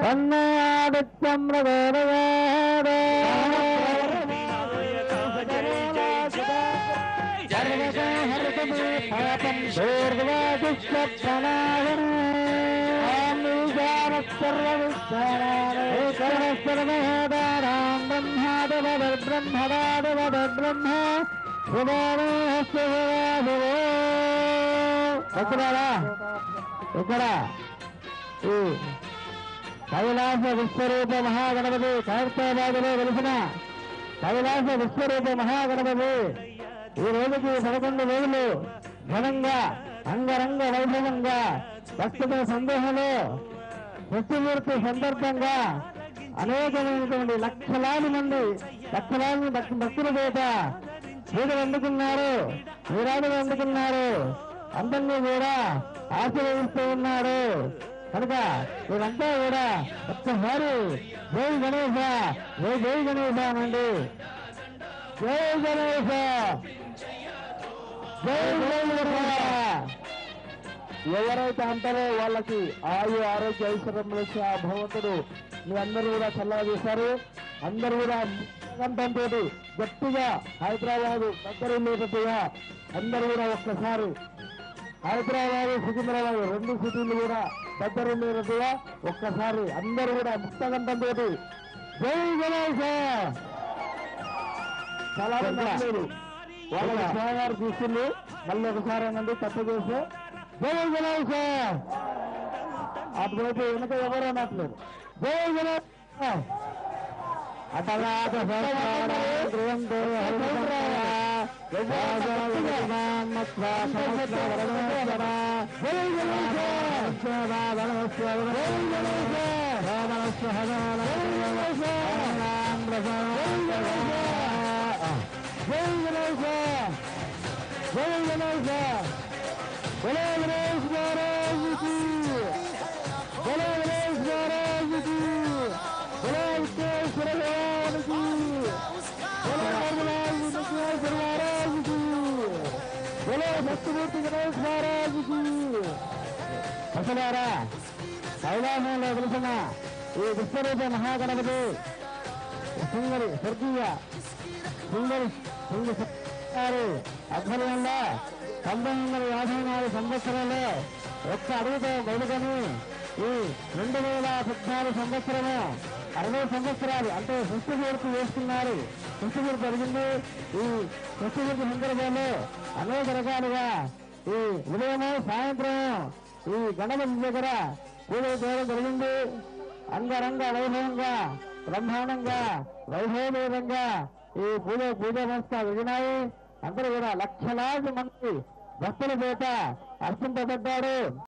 వన్నాదిత్యం ఇక్కడ ఈ కైలాస విశ్వరూప మహాగణపతి ఖైరతాబాదులో వెలిసిన కైలాస విశ్వరూప మహాగణపతి ఈ రోజుకి 11 రోజులు ఘనంగా అంగరంగ వైభవంగా భక్తుల సందేహంలో మృత్యుమూర్తి సందర్భంగా అనేకమైనటువంటి లక్షలాది మంది భక్తుల చేత పూజలు అందుకున్నారు, వీరాడులు అందుకున్నారు, అందరినీ కూడా ఆశీర్వదిస్తూ ఉన్నారు. కనుక మీరంతా కూడా ఒక్కసారి జై గణేశ జై గణేశ అనండి. జై గణేశ జై గణేశ. ఎవరైతే అంటారో వాళ్ళకి ఆయు ఆరోగ్య ఐశ్వర్యంలో ఆ భగవంతుడు మీ అందరూ కూడా చల్లగా చేశారు. అందరూ కూడా కంఠంతో గట్టిగా హైదరాబాదు దగ్గర అందరూ కూడా ఒక్కసారి హైదరాబాదు సికింద్రాబాద్ 2 సిటీలు కూడా దగ్గరుండేటట్టుగా ఒక్కసారి అందరూ కూడా ముక్తకంఠంతో జై గణేశ. చాలా మంది వాళ్ళ స్వామివారు తీసుకుని మళ్ళీ ఒకసారి అనండి తప్పు చేస్తే జై గణేశ. అటువైపు వెనుక ఎవరు అనట్లేదు. జై గణేశ. అటరాట అసలారా కైలాసంలో వెలిసిన ఈ విశ్వరూప మహాగణపతి సుందరి స్వర్గీయ ఆధ్వర్యంలో 1954 సంవత్సరంలో ఒక్క అడుగుతో మొదలుకొని ఈ 2014 సంవత్సరము 60 సంవత్సరాలు అంటే సృష్టిపూర్తి వేసుకున్నారు. సృష్టిపూర్తి జరిగింది. ఈ సృష్టిపూర్తి సందర్భంలో అనేక రకాలుగా ఈ ఉదయము సాయంత్రం ఈ గణపతి దగ్గర పూజలు చేయడం జరిగింది. అంగరంగ వైభవంగా బ్రహ్మాండంగా వైభవీయంగా ఈ పూజ జరిగినాయి. అందరూ కూడా లక్షలాది మంది భక్తుల చేత అర్చింపబడ్డాడు.